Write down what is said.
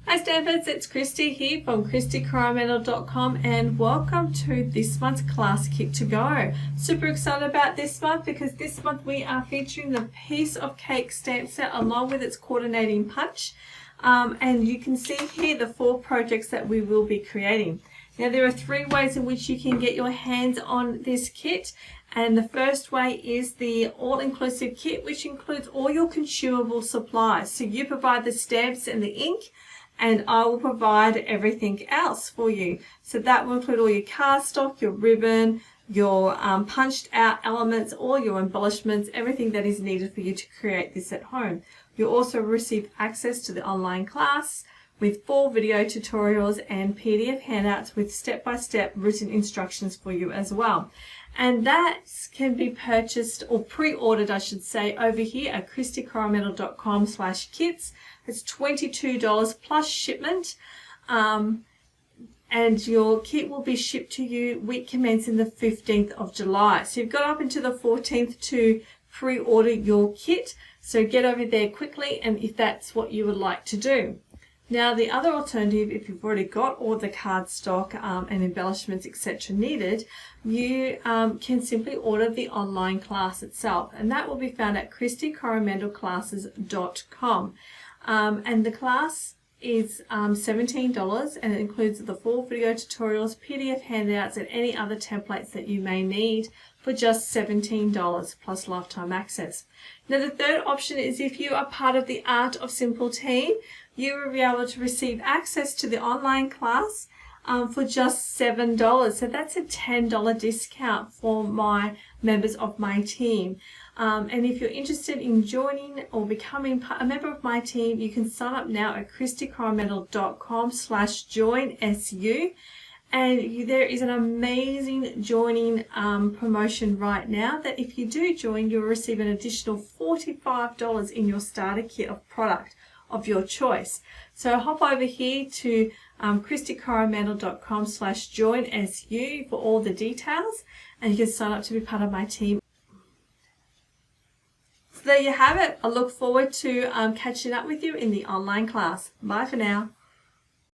Hi Stampers, it's Kristy here from KristyCoromandel.com and welcome to this month's class kit to go. Super excited about this month because this month we are featuring the piece of cake stamp set along with its coordinating punch. And you can see here the 4 projects that we will be creating. Now there are 3 ways in which you can get your hands on this kit, and the first way is the all-inclusive kit, which includes all your consumable supplies. So you provide the stamps and the ink, and I will provide everything else for you. So that will include all your cardstock, your ribbon, your punched out elements, all your embellishments, everything that is needed for you to create this at home. You'll also receive access to the online class with 4 video tutorials and PDF handouts with step-by-step written instructions for you as well. And that can be purchased or pre-ordered, I should say, over here at KristyCoromandel.com/kits. It's $22 plus shipment. And your kit will be shipped to you week commencing the 15th of July. So you've got up until the 14th to pre-order your kit. So get over there quickly, and if that's what you would like to do. Now the other alternative, if you've already got all the cardstock and embellishments etc. needed, you can simply order the online class itself, and that will be found at KristyCoromandelClasses.com. And the class is $17, and it includes the 4 video tutorials, PDF handouts, and any other templates that you may need for just $17 plus lifetime access. Now the third option is if you are part of the Art of Simple team, you will be able to receive access to the online class for just $7. So that's a $10 discount for my members of my team. And if you're interested in joining or becoming a member of my team, you can sign up now at KristyCoromandel.com/joinsu. And there is an amazing joining promotion right now that if you do join, you'll receive an additional $45 in your starter kit of product of your choice. So hop over here to KristyCoromandel.com/joinsu for all the details, and you can sign up to be part of my team. So there you have it. I look forward to catching up with you in the online class. Bye for now.